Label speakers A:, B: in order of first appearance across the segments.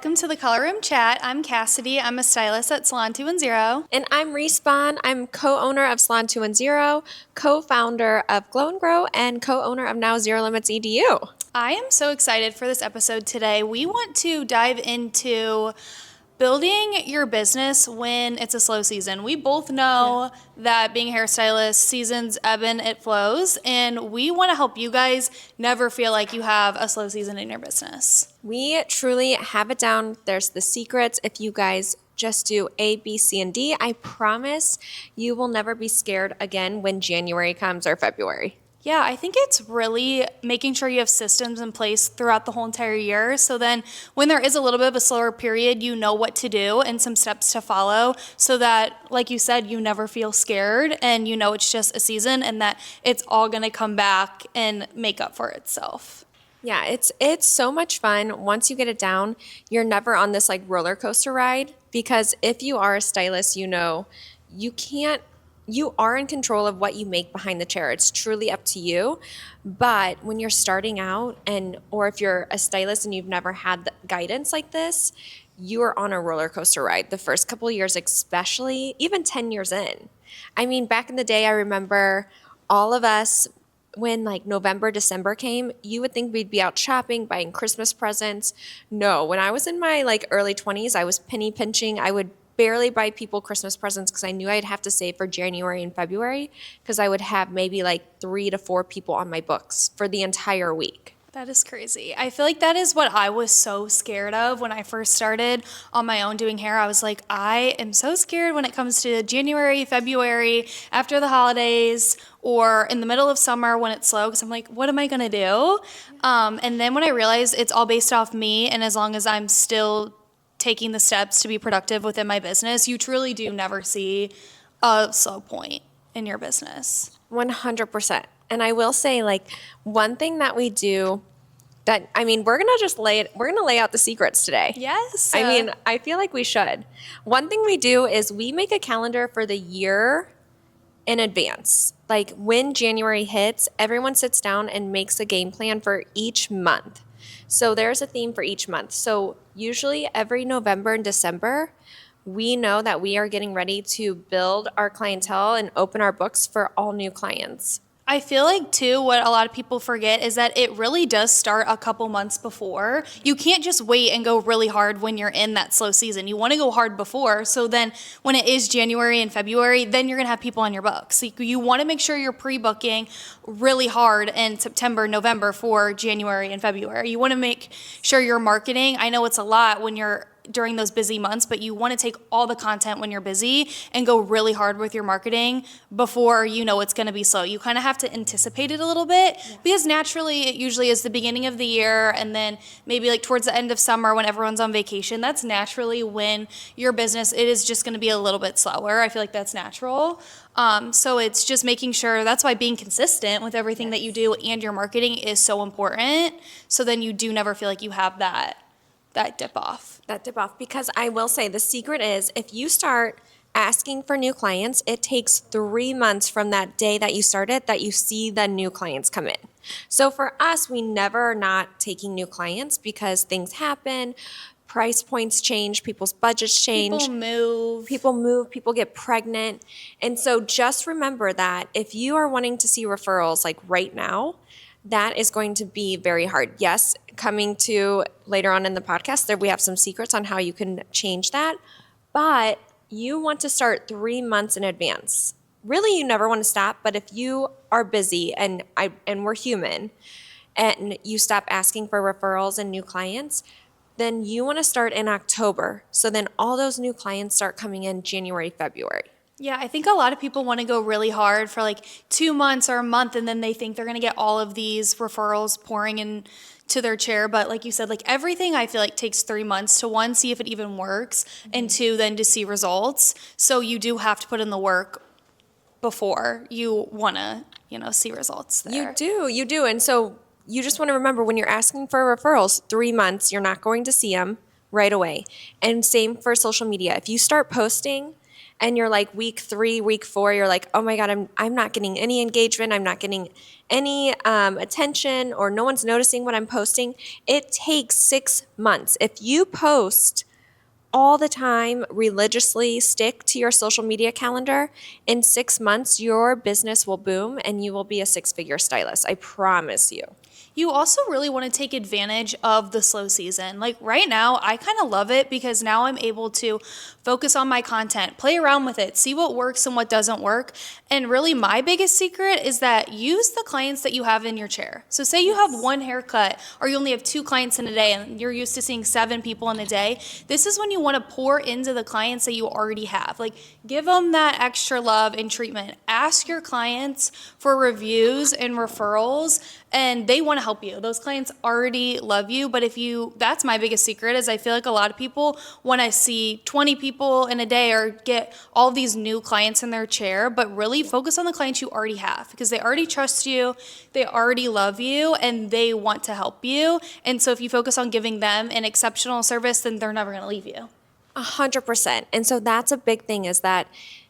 A: welcome to the Color Room Chat. I'm Kassidy. I'm a stylist at Salon 210.
B: And I'm Reese. I'm co-owner of Salon 210, co-founder of Glow and Grow, and co-owner of Now Zero Limits EDU.
A: I am so excited for this episode today. We want to dive into building your business when it's a slow season. We both know that being a hairstylist, seasons ebb and it flows, and we want to help you guys never feel like you have a slow season in your business.
B: We truly have it down. There's the secrets. If you guys just do A, B, C, and D, I promise you will never be scared again when January comes or February.
A: Yeah, I think it's really making sure you have systems in place throughout the whole entire year. So then when there is a little bit of a slower period, you know what to do and some steps to follow so that, like you said, you never feel scared and you know it's just a season and that it's all going to come back and make up for itself.
B: Yeah, it's so much fun. Once you get it down, you're never on this like roller coaster ride, because if you are a stylist, you know you are in control of what you make behind the chair. It's truly up to you. But when you're starting out or if you're a stylist and you've never had the guidance like this, you are on a roller coaster ride the first couple of years, especially even 10 years in. I mean, back in the day, I remember all of us, when like November, December came, you would think we'd be out shopping, buying Christmas presents. No, when I was in my like early 20s, I was penny pinching. I would barely buy people Christmas presents because I knew I'd have to save for January and February, because I would have maybe like 3 to 4 people on my books for the entire week.
A: That is crazy. I feel like that is what I was so scared of when I first started on my own doing hair. I was like, I am so scared when it comes to January, February, after the holidays, or in the middle of summer when it's slow, because I'm like, what am I going to do? And then when I realized it's all based off me, and as long as I'm still taking the steps to be productive within my business, you truly do never see a slow point in your business.
B: 100%. And I will say, like, one thing that we do that, I mean, we're going to lay out the secrets today.
A: Yes.
B: I mean, I feel like we should. One thing we do is we make a calendar for the year in advance. Like when January hits, everyone sits down and makes a game plan for each month. So there's a theme for each month. So usually every November and December, we know that we are getting ready to build our clientele and open our books for all new clients.
A: I feel like, too, what a lot of people forget is that it really does start a couple months before. You can't just wait and go really hard when you're in that slow season. You want to go hard before, so then when it is January and February, then you're going to have people on your books. So you want to make sure you're pre-booking really hard in September, November for January and February. You want to make sure you're marketing. I know it's a lot when you're during those busy months, but you want to take all the content when you're busy and go really hard with your marketing before you know it's going to be slow. You kind of have to anticipate it a little bit, because naturally it usually is the beginning of the year, and then maybe like towards the end of summer when everyone's on vacation, that's naturally when your business, it is just going to be a little bit slower. I feel like that's natural. So it's just making sure, that's why being consistent with everything that you do and your marketing is so important. So then you do never feel like you have that dip off.
B: Because I will say the secret is, if you start asking for new clients, it takes 3 months from that day that you started that you see the new clients come in. So for us, we never are not taking new clients because things happen, price points change, people's budgets change. People move, people get pregnant. And so just remember that if you are wanting to see referrals like right now, that is going to be very hard. Yes, coming to later on in the podcast, there we have some secrets on how you can change that. But you want to start 3 months in advance. Really, you never want to stop. But if you are busy and we're human, and you stop asking for referrals and new clients, then you want to start in October. So then all those new clients start coming in January, February.
A: Yeah, I think a lot of people want to go really hard for like 2 months or a month, and then they think they're going to get all of these referrals pouring into their chair. But like you said, like everything I feel like takes 3 months to, one, see if it even works, and two, then to see results. So you do have to put in the work before you want to, see results there.
B: You do. And so you just want to remember, when you're asking for referrals, 3 months, you're not going to see them right away. And same for social media. If you start posting and you're like week 3, week 4, you're like, oh my God, I'm not getting any engagement. I'm not getting any attention, or no one's noticing what I'm posting. It takes 6 months. If you post all the time, religiously stick to your social media calendar, in 6 months, your business will boom and you will be a 6-figure stylist. I promise you.
A: You also really want to take advantage of the slow season. Like right now, I kind of love it because now I'm able to focus on my content, play around with it, see what works and what doesn't work. And really, my biggest secret is that use the clients that you have in your chair. So, say you have one haircut, or you only have 2 clients in a day, and you're used to seeing 7 people in a day. This is when you want to pour into the clients that you already have. Like, give them that extra love and treatment. Ask your clients for reviews and referrals, and they want to help you. Those clients already love you, but that's my biggest secret, is I feel like a lot of people want to see 20 people in a day or get all these new clients in their chair, but really focus on the clients you already have, because they already trust you, they already love you, and they want to help you. And so if you focus on giving them an exceptional service, then they're never going to leave you.
B: 100%. And so that's a big thing, is that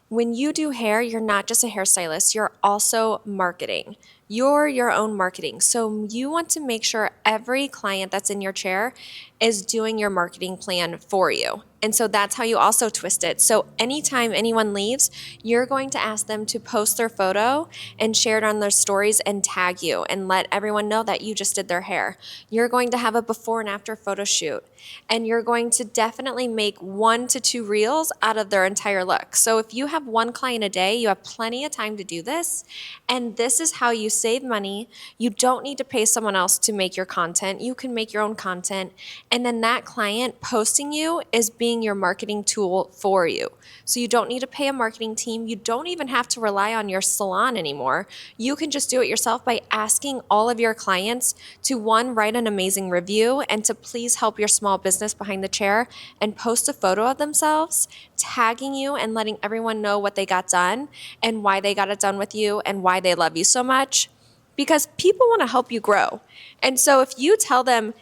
B: when you do hair, you're not just a hairstylist, you're also marketing. You're your own marketing. So you want to make sure every client that's in your chair is doing your marketing plan for you. And so that's how you also twist it. So anytime anyone leaves, you're going to ask them to post their photo and share it on their stories and tag you and let everyone know that you just did their hair. You're going to have a before and after photo shoot, and you're going to definitely make 1 to 2 reels out of their entire look. So if you have 1 client a day, you have plenty of time to do this. And this is how you save money. You don't need to pay someone else to make your content. You can make your own content. And then that client posting you is being your marketing tool for you. So you don't need to pay a marketing team. You don't even have to rely on your salon anymore. You can just do it yourself by asking all of your clients to, 1, write an amazing review, and to please help your small business behind the chair, and post a photo of themselves, tagging you and letting everyone know what they got done and why they got it done with you and why they love you so much. Because people want to help you grow. And so if you tell them,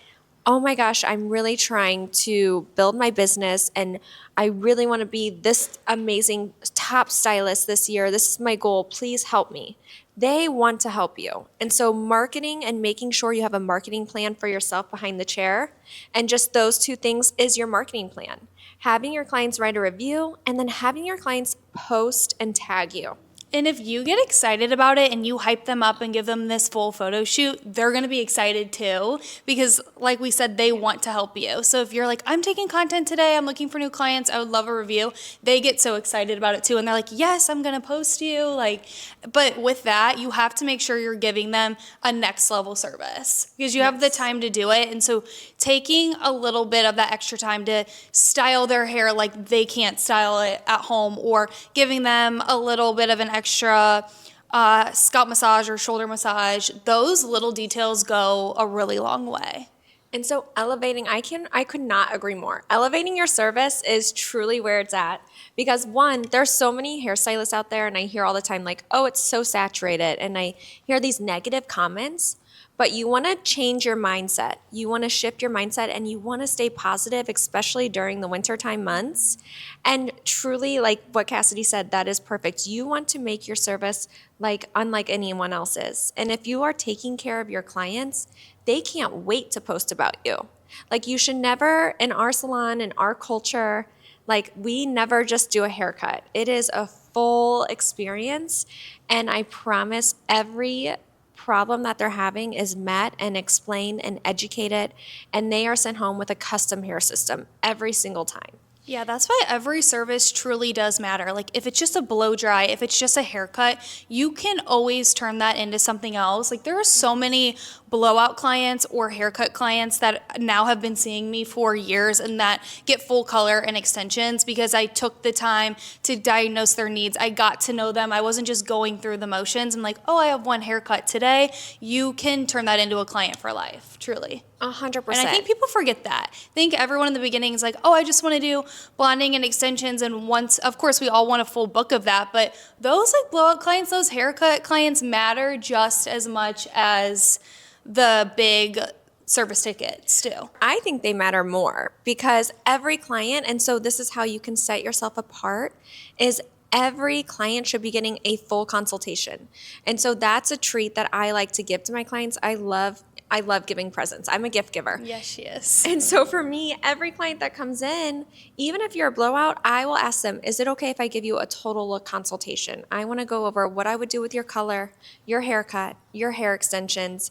B: oh my gosh, I'm really trying to build my business and I really want to be this amazing top stylist this year, this is my goal, please help me. They want to help you. And so marketing and making sure you have a marketing plan for yourself behind the chair, and just those 2 things is your marketing plan. Having your clients write a review, and then having your clients post and tag you.
A: And if you get excited about it and you hype them up and give them this full photo shoot, they're going to be excited too, because like we said, they want to help you. So if you're like, I'm taking content today, I'm looking for new clients, I would love a review, they get so excited about it too. And they're like, yes, I'm going to post you. But with that, you have to make sure you're giving them a next level service, because you have the time to do it. And so taking a little bit of that extra time to style their hair like they can't style it at home, or giving them a little bit of an extra scalp massage or shoulder massage, those little details go a really long way.
B: And so elevating, I could not agree more. Elevating your service is truly where it's at, because 1, there's so many hairstylists out there, and I hear all the time like, oh, it's so saturated, and I hear these negative comments. But you want to change your mindset. You want to shift your mindset, and you want to stay positive, especially during the wintertime months. And truly, like what Kassidy said, that is perfect. You want to make your service like unlike anyone else's. And if you are taking care of your clients, they can't wait to post about you. Like, you should never, in our salon, in our culture, like, we never just do a haircut. It is a full experience. And I promise every problem that they're having is met and explained and educated, and they are sent home with a custom hair system every single time.
A: Yeah, that's why every service truly does matter. Like, if it's just a blow dry, if it's just a haircut, you can always turn that into something else. Like, there are so many blowout clients or haircut clients that now have been seeing me for years and that get full color and extensions because I took the time to diagnose their needs. I got to know them. I wasn't just going through the motions. I'm like, oh, I have one haircut today. You can turn that into a client for life, truly.
B: 100%.
A: And I think people forget that. I think everyone in the beginning is like, oh, I just want to do blonding and extensions. And once, of course, we all want a full book of that. But those like blowout clients, those haircut clients matter just as much as the big service tickets too.
B: I think they matter more because every client, and so this is how you can set yourself apart, is every client should be getting a full consultation. And so that's a treat that I like to give to my clients. I love giving presents. I'm a gift giver.
A: Yes, she is.
B: And so for me, every client that comes in, even if you're a blowout, I will ask them, is it okay if I give you a total look consultation? I want to go over what I would do with your color, your haircut, your hair extensions.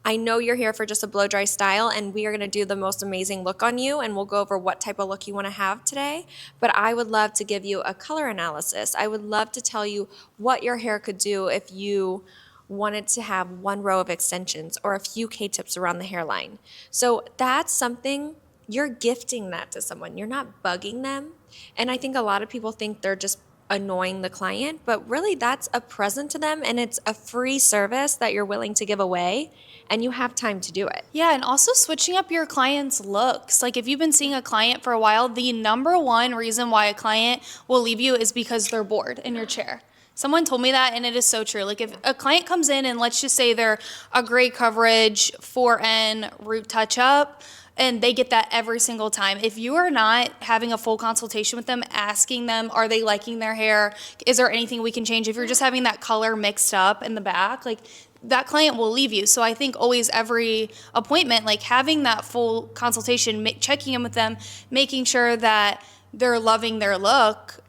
B: I know you're here for just a blow dry style, and we are going to do the most amazing look on you, and we'll go over what type of look you want to have today. But I would love to give you a color analysis. I would love to tell you what your hair could do if you wanted to have one row of extensions or a few K-tips around the hairline. So that's something, you're gifting that to someone. You're not bugging them. And I think a lot of people think they're just annoying the client, but really that's a present to them, and it's a free service that you're willing to give away, and you have time to do it.
A: Yeah, and also switching up your client's looks. Like if you've been seeing a client for a while, the number one reason why a client will leave you is because they're bored in your chair. Someone told me that, and it is so true. Like if a client comes in and let's just say they're a gray coverage 4N root touch-up, and they get that every single time. If you are not having a full consultation with them, asking them, are they liking their hair? Is there anything we can change? If you're just having that color mixed up in the back, like that client will leave you. So I think always every appointment, like having that full consultation, checking in with them, making sure that they're loving their look,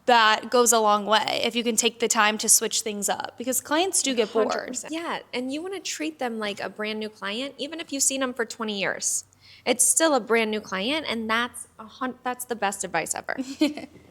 A: that goes a long way if you can take the time to switch things up, because clients do get bored.
B: 100%. Yeah, and you want to treat them like a brand new client, even if you've seen them for 20 years. It's still a brand new client, and that's the best advice ever.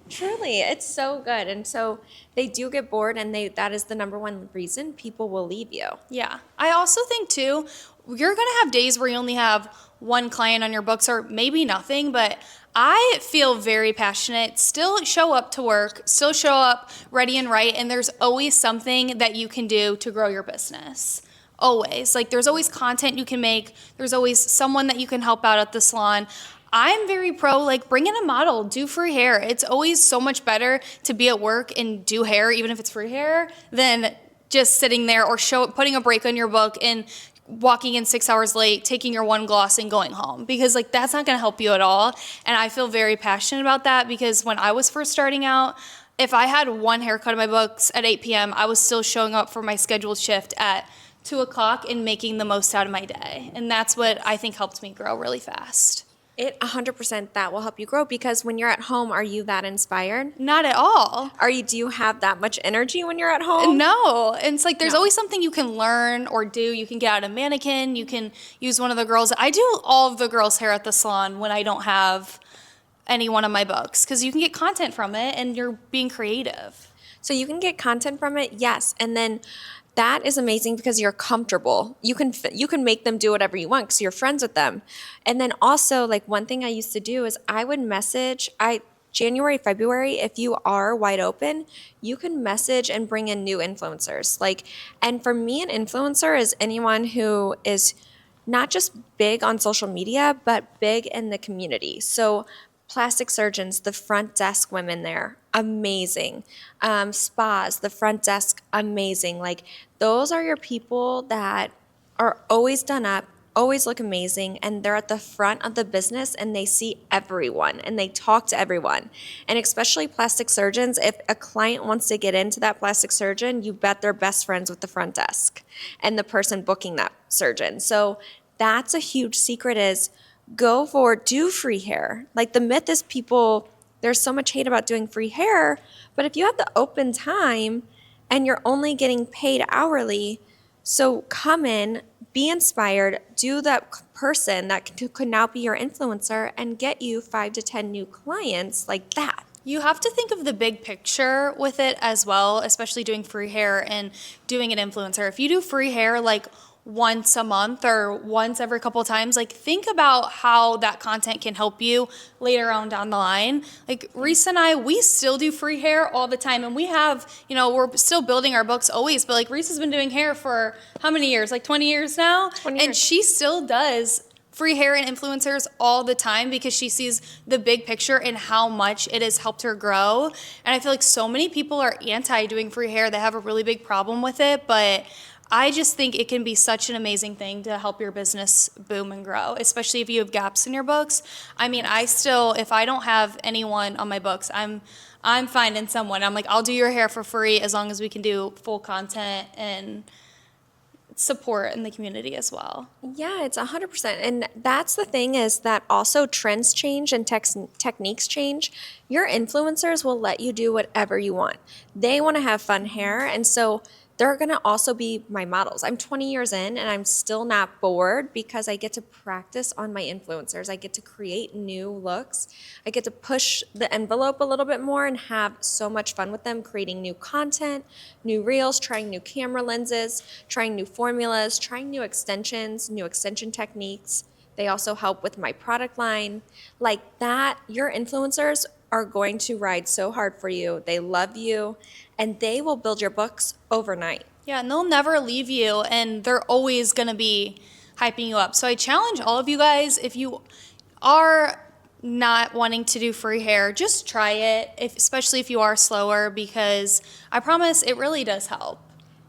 B: Truly, it's so good. And so they do get bored, and that is the number one reason people will leave you.
A: Yeah. I also think too, you're going to have days where you only have one client on your books or maybe nothing, but I feel very passionate. Still show up to work, still show up ready and right, and there's always something that you can do to grow your business. Always. Like there's always content you can make. There's always someone that you can help out at the salon. I'm very pro, like bring in a model, do free hair. It's always so much better to be at work and do hair, even if it's free hair, than just sitting there or putting a break on your book and walking in 6 hours late, taking your one gloss and going home, because like that's not going to help you at all. And I feel very passionate about that, because when I was first starting out, if I had one haircut in my books at 8 p.m., I was still showing up for my scheduled shift at 2 o'clock and making the most out of my day. And that's what I think helped me grow really fast.
B: It 100% that will help you grow, because when you're at home, are you that inspired?
A: Not at all.
B: Do you have that much energy when you're at home?
A: No. And it's like there's always something you can learn or do. You can get out a mannequin. You can use one of the girls. I do all of the girls' hair at the salon when I don't have any one of my books, because you can get content from it and you're being creative.
B: So you can get content from it, yes. And then that is amazing because you're comfortable. You can make them do whatever you want because you're friends with them. And then also, like one thing I used to do is I would message, January, February, if you are wide open, you can message and bring in new influencers. And for me, an influencer is anyone who is not just big on social media, but big in the community. So plastic surgeons, the front desk women there, amazing. Spas, the front desk, amazing. Like those are your people that are always done up, always look amazing, and they're at the front of the business and they see everyone and they talk to everyone. And especially plastic surgeons, if a client wants to get into that plastic surgeon, you bet they're best friends with the front desk and the person booking that surgeon. So that's a huge secret, is do free hair. Like the myth is there's so much hate about doing free hair, but if you have the open time and you're only getting paid hourly, so come in, be inspired, do that person that could now be your influencer and get you 5 to 10 new clients like that.
A: You have to think of the big picture with it as well, especially doing free hair and doing an influencer. If you do free hair like once a month or once every couple of times, like think about how that content can help you later on down the line. Like Reese and I, we still do free hair all the time, and we have, we're still building our books always, but like Reese has been doing hair for how many years? Like 20 years now?
B: 20 years.
A: And she still does free hair and influencers all the time because she sees the big picture and how much it has helped her grow. And I feel like so many people are anti doing free hair. They have a really big problem with it, but I just think it can be such an amazing thing to help your business boom and grow, especially if you have gaps in your books. I mean, I still, if I don't have anyone on my books, I'm finding someone. I'm like, I'll do your hair for free as long as we can do full content and support in the community as well.
B: Yeah, it's 100%. And that's the thing is that also trends change and techniques change. Your influencers will let you do whatever you want. They want to have fun hair. And so they're going to also be my models. I'm 20 years in and I'm still not bored because I get to practice on my influencers. I get to create new looks. I get to push the envelope a little bit more and have so much fun with them, creating new content, new reels, trying new camera lenses, trying new formulas, trying new extensions, new extension techniques. They also help with my product line. Like that, your influencers are going to ride so hard for you. They love you, and they will build your books overnight.
A: Yeah, and they'll never leave you, and they're always going to be hyping you up. So I challenge all of you guys, if you are not wanting to do free hair, just try it, especially if you are slower, because I promise it really does help.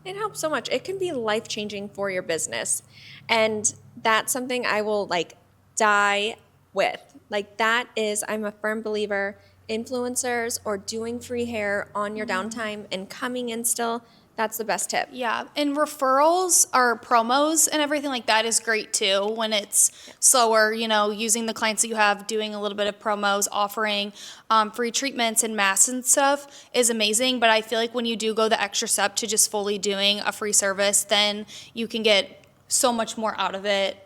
B: It helps so much. It can be life-changing for your business. And that's something I will like die with. Like that is, I'm a firm believer, influencers or doing free hair on your downtime and coming in still, that's the best tip.
A: Yeah, and referrals or promos and everything like that is great too when it's slower, you know, using the clients that you have, doing a little bit of promos, offering free treatments and masks and stuff is amazing. But I feel like when you do go the extra step to just fully doing a free service, then you can get so much more out of it.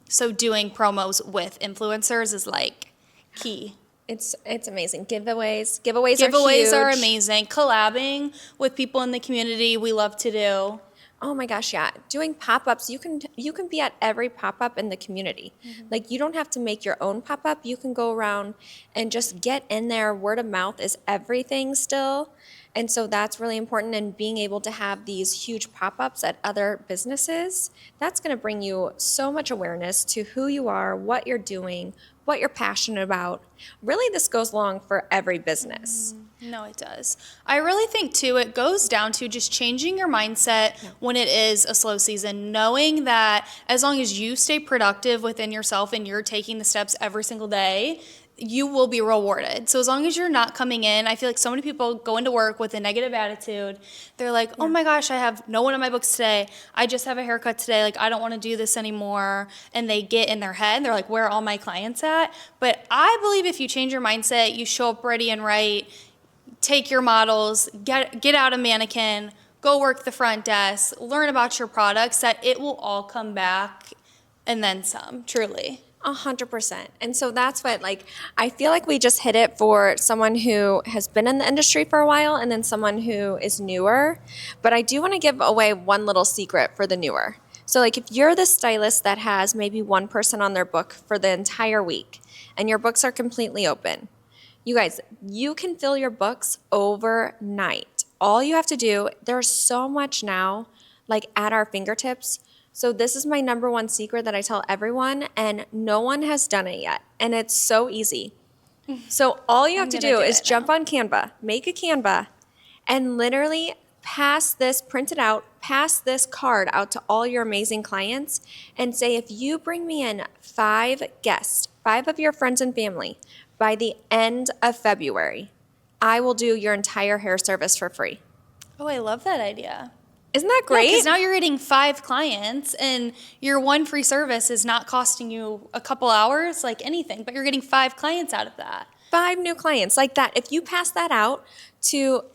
A: So doing promos with influencers is like key.
B: It's amazing. Giveaways
A: Giveaways are
B: huge.
A: amazing. Collabing with people in the community, we love to do.
B: Oh my gosh, yeah. Doing pop-ups, you can be at every pop-up in the community. Like you don't have to make your own pop-up. You can go around and just get in there. Word of mouth is everything still. And so that's really important, and being able to have these huge pop-ups at other businesses, that's going to bring you so much awareness to who you are, what you're doing, what you're passionate about. Really, this goes along for every business.
A: No, it does. I really think, too, it goes down to just changing your mindset when it is a slow season, knowing that as long as you stay productive within yourself and you're taking the steps every single day, you will be rewarded. So as long as you're not coming in, I feel like so many people go into work with a negative attitude. They're like, oh my gosh, I have no one on my books today. I just have a haircut today. Like, I don't want to do this anymore. And they get in their head. They're like, where are all my clients at? But I believe if you change your mindset, you show up ready and right, take your models, get out a mannequin, go work the front desk, learn about your products, that it will all come back and then some, truly.
B: 100%. And so that's what, like, I feel like we just hit it for someone who has been in the industry for a while and then someone who is newer. But I do want to give away one little secret for the newer. So, like, if you're the stylist that has maybe one person on their book for the entire week and your books are completely open, you guys, you can fill your books overnight. All you have to do, there's so much now, like, at our fingertips. So this is my number one secret that I tell everyone, and no one has done it yet. And it's so easy. So all you have to do is jump on Canva, make a Canva, and literally print it out, pass this card out to all your amazing clients, and say, if you bring me in 5 guests, 5 of your friends and family, by the end of February, I will do your entire hair service for free.
A: Oh, I love that idea.
B: Isn't that great?
A: Because now you're getting 5 clients, and your one free service is not costing you a couple hours, like anything, but you're getting 5 clients out of that.
B: 5 new clients like that. If you pass that out to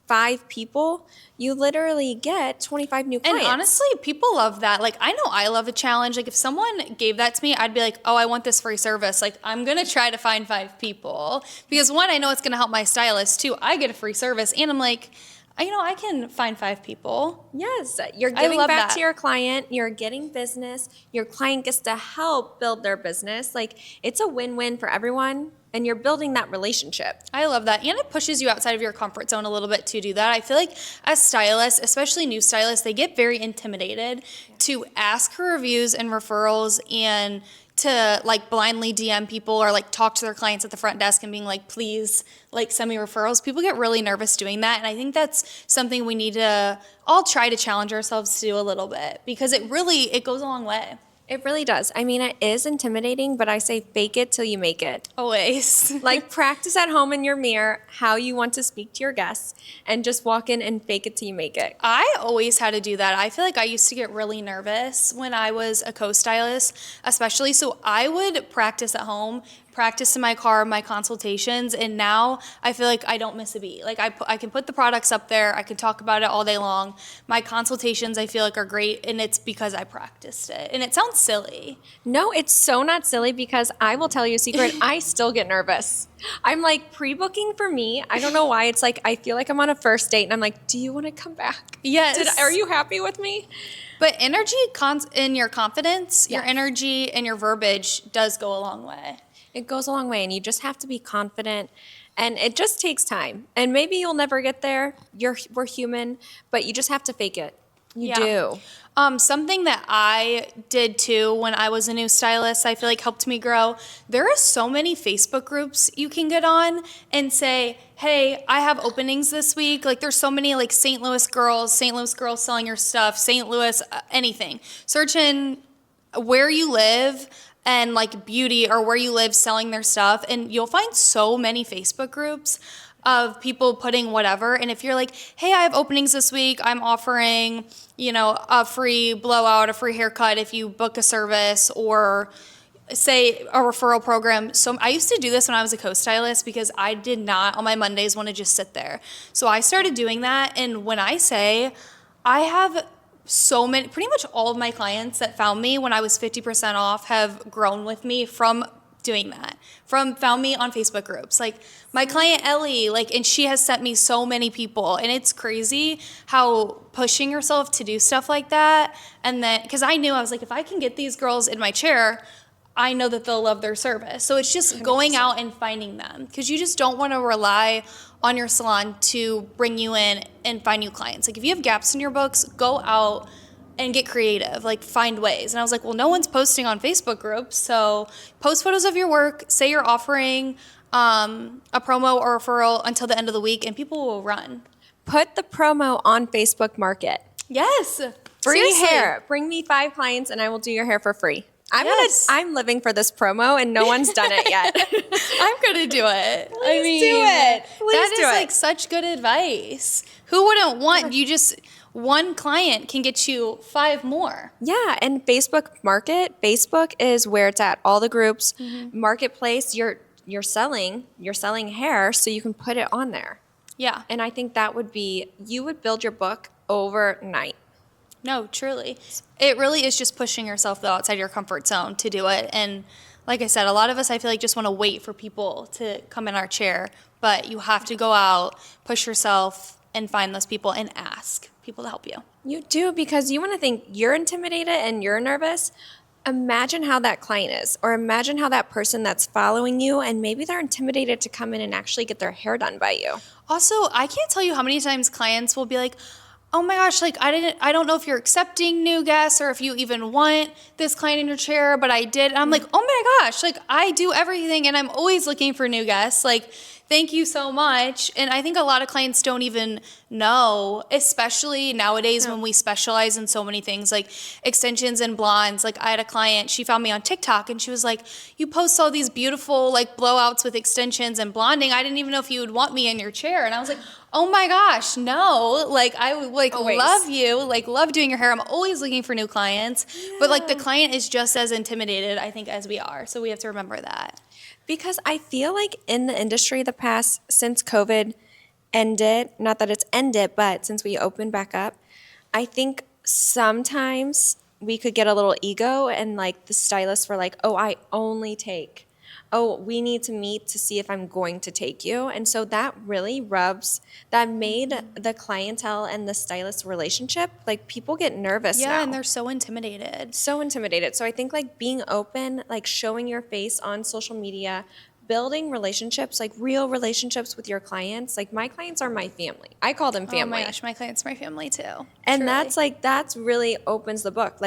B: 5 people, you literally get 25 new clients.
A: And honestly, people love that. Like, I know I love a challenge. Like, if someone gave that to me, I'd be like, oh, I want this free service. Like, I'm going to try to find 5 people. Because, one, I know it's going to help my stylist. 2, I get a free service. And I'm like, I can find 5 people.
B: Yes, you're giving back to your client. You're getting business. Your client gets to help build their business. Like, it's a win-win for everyone, and you're building that relationship.
A: I love that. And it pushes you outside of your comfort zone a little bit to do that. I feel like as stylists, especially new stylists, they get very intimidated to ask for reviews and referrals and to like blindly DM people or like talk to their clients at the front desk and being like, please like send me referrals. People get really nervous doing that. And I think that's something we need to all try to challenge ourselves to do a little bit, because it goes a long way.
B: It really does. I mean, it is intimidating, but I say fake it till you make it.
A: Always.
B: Like practice at home in your mirror how you want to speak to your guests and just walk in and fake it till you make it.
A: I always had to do that. I feel like I used to get really nervous when I was a co-stylist, especially. So I would practice at home, practice in my car, my consultations, and now I feel like I don't miss a beat. Like I can put the products up there, I can talk about it all day long. My consultations I feel like are great, and it's because I practiced it. And it sounds silly.
B: No, it's so not silly, because I will tell you a secret. I still get nervous. I'm like pre-booking for me. I don't know why. It's like I feel like I'm on a first date and I'm like, do you want to come back?
A: Yes.
B: Are you happy with me?
A: But energy in your confidence, your
B: Yes.
A: energy and your verbiage does go a long way.
B: It goes a long way, and you just have to be confident, and it just takes time. And maybe you'll never get there. We're human, but you just have to fake it. You do.
A: Something that I did too when I was a new stylist, I feel like helped me grow. There are so many Facebook groups you can get on and say, hey, I have openings this week. Like there's so many like St. Louis girls selling your stuff, St. Louis, anything. Search in where you live and like beauty or where you live selling their stuff, and you'll find so many Facebook groups of people putting whatever. And if you're like, hey, I have openings this week, I'm offering, a free blowout, a free haircut if you book a service, or say a referral program. So I used to do this when I was a co-stylist because I did not on my Mondays want to just sit there. So I started doing that, and when I say I have so many, pretty much all of my clients that found me when I was 50% off have grown with me from doing that, found me on Facebook groups. Like my client Ellie, and she has sent me so many people, and it's crazy how pushing yourself to do stuff like that. And then, because I knew, I was like, if I can get these girls in my chair, I know that they'll love their service. So it's just 100%. Going out and finding them, because you just don't want to rely on your salon to bring you in and find new clients. Like if you have gaps in your books, go out and get creative, find ways. And I was like, well, no one's posting on Facebook groups, so post photos of your work, say you're offering a promo or referral until the end of the week, and people will run.
B: Put the promo on Facebook Market.
A: Yes.
B: Free
A: Seriously.
B: hair. Bring me 5 clients and I will do your hair for free. I'm living for this promo, and no one's done it yet.
A: I'm gonna do it.
B: Please do it. Please do it.
A: Such good advice. Who wouldn't want one client can get you 5 more.
B: Yeah, and Facebook Market. Facebook is where it's at. All the groups, Marketplace. You're selling hair, so you can put it on there.
A: Yeah,
B: and I think that you would build your book overnight.
A: No, truly. It really is just pushing yourself though outside your comfort zone to do it. And like I said, a lot of us, I feel like, just want to wait for people to come in our chair, but you have to go out, push yourself, and find those people and ask people to help you.
B: You do, because you want to think you're intimidated and you're nervous. Imagine how that client is, or imagine how that person that's following you, and maybe they're intimidated to come in and actually get their hair done by you.
A: Also, I can't tell you how many times clients will be like, oh my gosh, I don't know if you're accepting new guests or if you even want this client in your chair, but I did. And I'm like, oh my gosh, I do everything and I'm always looking for new guests. Thank you so much. And I think a lot of clients don't even know, especially nowadays when we specialize in so many things like extensions and blondes. I had a client, she found me on TikTok and she was like, you post all these beautiful blowouts with extensions and blonding. I didn't even know if you would want me in your chair. And I was like, oh my gosh, no. I would love you, love doing your hair. I'm always looking for new clients. Yeah. But the client is just as intimidated, I think, as we are. So we have to remember that.
B: Because I feel like in the industry since COVID ended, not that it's ended, but since we opened back up, I think sometimes we could get a little ego and the stylists were like, oh, I only take. Oh, we need to meet to see if I'm going to take you. And so that really that made the clientele and the stylist relationship, people get nervous now.
A: Yeah, and they're so intimidated.
B: So I think being open, showing your face on social media, building relationships, real relationships with your clients. My clients are my family. I call them family.
A: Oh my gosh, my clients are my family too.
B: And
A: truly.
B: that's really opens the book.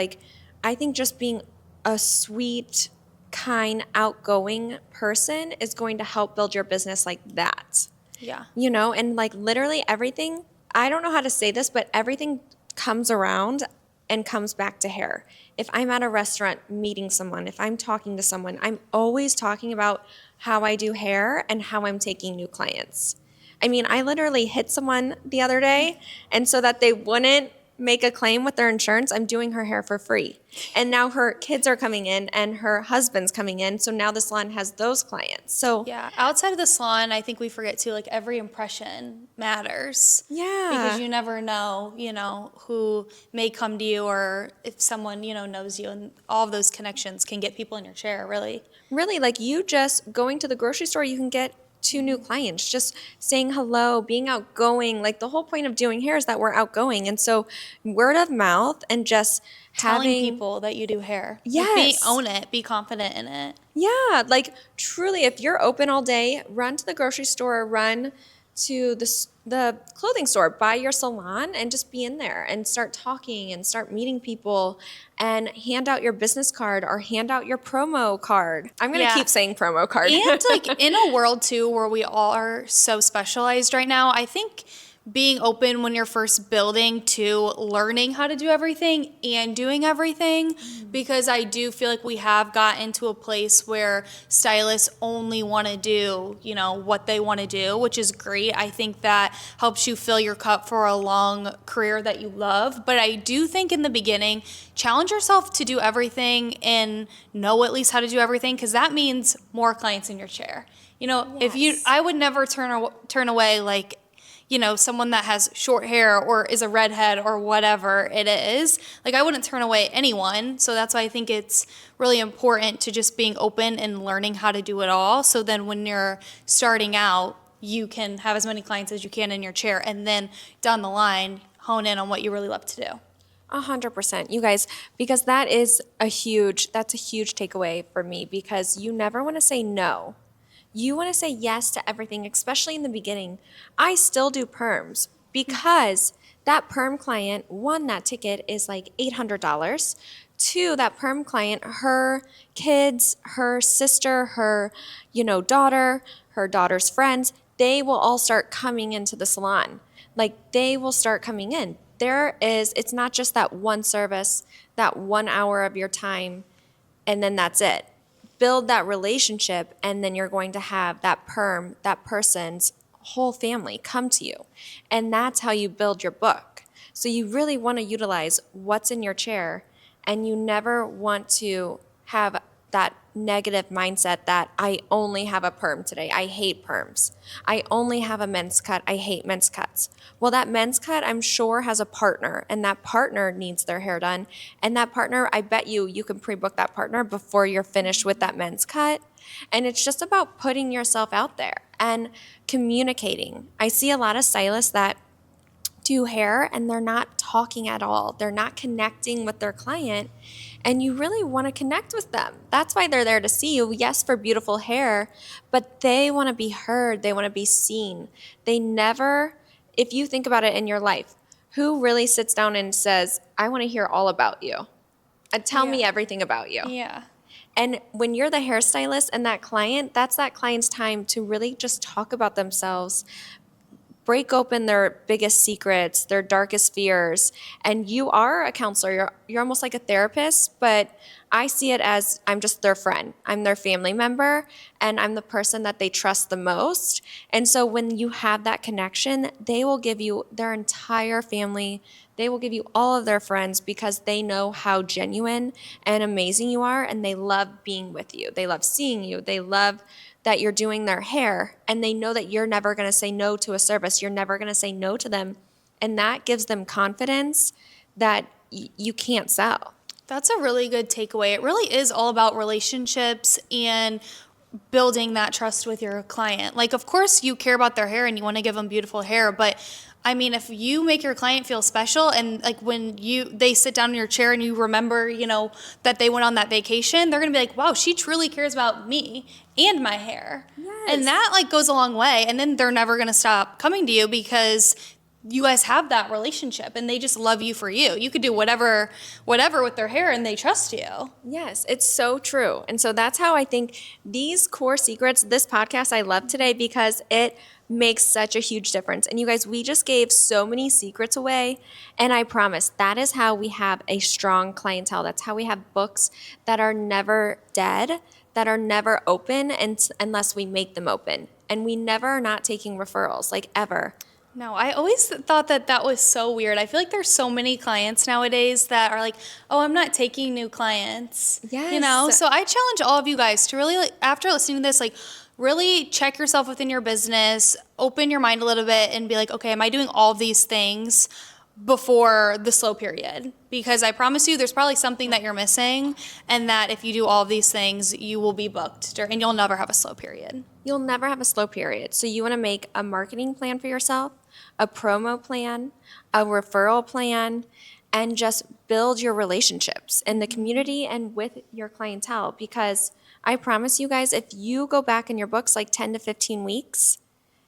B: I think just being a sweet, kind, outgoing person is going to help build your business like that.
A: Yeah.
B: You know, and like literally everything, I don't know how to say this, but everything comes around and comes back to hair. If I'm at a restaurant meeting someone, if I'm talking to someone, I'm always talking about how I do hair and how I'm taking new clients. I mean, I literally hit someone the other day, and so that they wouldn't make a claim with their insurance, I'm doing her hair for free. And now her kids are coming in and her husband's coming in, so now the salon has those clients. So
A: Yeah, outside of the salon, I think we forget too, like every impression matters.
B: yeah.
A: Because you never know, who may come to you or if someone, knows you, and all of those connections can get people in your chair, really.
B: Really, like you just going to the grocery store, you can get two new clients, just saying hello, being outgoing. Like the whole point of doing hair is that we're outgoing. And so word of mouth and just
A: Telling
B: having
A: people that you do hair.
B: Yes.
A: Own it, be confident in it.
B: Yeah, like truly, if you're open all day, run to the grocery store, run to the clothing store, buy your salon, and just be in there and start talking and start meeting people and hand out your business card or hand out your promo card. I'm going to
A: Yeah.
B: keep saying promo card.
A: And like in a world too where we all are so specialized right now, I think being open when you're first building to learning how to do everything and doing everything, because I do feel like we have gotten to a place where stylists only want to do, what they want to do, which is great. I think that helps you fill your cup for a long career that you love. But I do think in the beginning, challenge yourself to do everything and know at least how to do everything, because that means more clients in your chair.
B: Yes.
A: I would never turn away like, someone that has short hair or is a redhead or whatever it is. Like, I wouldn't turn away anyone. So that's why I think it's really important to just being open and learning how to do it all. So then when you're starting out, you can have as many clients as you can in your chair, and then down the line, hone in on what you really love to do.
B: 100%, you guys, because that's a huge takeaway for me, because you never want to say no. You want to say yes to everything, especially in the beginning. I still do perms because that perm client, one, that ticket is like $800. Two, that perm client, her kids, her sister, her, daughter, her daughter's friends, they will all start coming into the salon. Like they will start coming in. It's not just that one service, that 1 hour of your time, and then that's it. Build that relationship, and then you're going to have that person's whole family come to you. And that's how you build your book. So you really want to utilize what's in your chair, and you never want to have that negative mindset that I only have a perm today. I hate perms. I only have a men's cut. I hate men's cuts. Well, that men's cut, I'm sure, has a partner, and that partner needs their hair done. And that partner, I bet you can pre-book that partner before you're finished with that men's cut. And it's just about putting yourself out there and communicating. I see a lot of stylists that do hair and they're not talking at all. They're not connecting with their client, and you really want to connect with them. That's why they're there to see you. Yes, for beautiful hair, but they want to be heard. They want to be seen. They never, if you think about it in your life, who really sits down and says, I want to hear all about you and tell me everything about you?
A: Yeah.
B: And when you're the hairstylist and that client, that's that client's time to really just talk about themselves, break open their biggest secrets, their darkest fears. And you are a counselor. You're almost like a therapist, but I see it as I'm just their friend. I'm their family member, and I'm the person that they trust the most. And so when you have that connection, they will give you their entire family. They will give you all of their friends, because they know how genuine and amazing you are, and they love being with you. They love seeing you. They love that you're doing their hair, and they know that you're never going to say no to a service. You're never going to say no to them. And that gives them confidence that you can't sell.
A: That's a really good takeaway. It really is all about relationships and building that trust with your client. Like, of course, you care about their hair and you want to give them beautiful hair, but I mean, if you make your client feel special, and like when they sit down in your chair and you remember, that they went on that vacation, they're going to be like, wow, she truly cares about me and my hair.
B: Yes.
A: And that like goes a long way. And then they're never going to stop coming to you, because you guys have that relationship and they just love you for you. You could do whatever with their hair and they trust you.
B: Yes, it's so true. And so that's how I think these core secrets, this podcast I love today because it makes such a huge difference. And you guys, we just gave so many secrets away. And I promise that is how we have a strong clientele. That's how we have books that are never dead, that are never open unless we make them open. And we never are not taking referrals, like ever.
A: No, I always thought that was so weird. I feel like there's so many clients nowadays that are like, oh, I'm not taking new clients.
B: Yes.
A: You know, so I challenge all of you guys to really, like, after listening to this, like, really check yourself within your business, open your mind a little bit and be like, okay, am I doing all of these things before the slow period? Because I promise you there's probably something that you're missing, and that if you do all of these things, you will be booked and you'll never have a slow period.
B: You'll never have a slow period. So you want to make a marketing plan for yourself, a promo plan, a referral plan, and just build your relationships in the community and with your clientele. Because I promise you guys, if you go back in your books like 10 to 15 weeks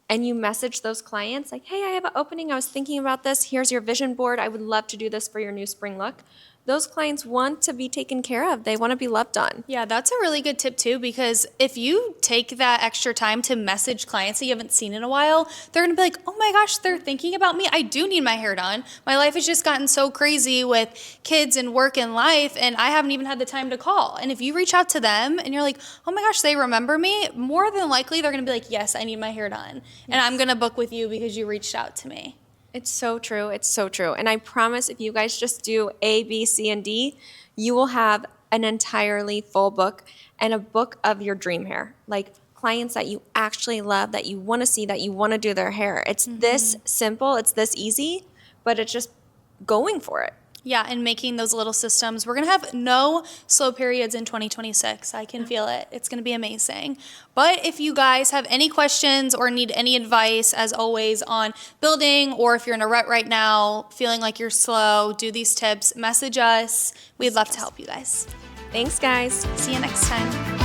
B: and you message those clients like, hey, I have an opening. I was thinking about this. Here's your vision board. I would love to do this for your new spring look. Those clients want to be taken care of. They want to be loved on.
A: Yeah, that's a really good tip too, because if you take that extra time to message clients that you haven't seen in a while, they're going to be like, oh my gosh, they're thinking about me. I do need my hair done. My life has just gotten so crazy with kids and work and life, and I haven't even had the time to call. And if you reach out to them and you're like, oh my gosh, they remember me, more than likely they're going to be like, yes, I need my hair done. Yes. And I'm going to book with you because you reached out to me.
B: It's so true. It's so true. And I promise if you guys just do A, B, C, and D, you will have an entirely full book and a book of your dream hair. Like clients that you actually love, that you want to see, that you want to do their hair. It's this simple. It's this easy, but it's just going for it.
A: Yeah, and making those little systems. We're going to have no slow periods in 2026. I can feel it. It's going to be amazing. But if you guys have any questions or need any advice, as always, on building, or if you're in a rut right now, feeling like you're slow, do these tips, message us. We'd love to help you guys.
B: Thanks, guys.
A: See you next time.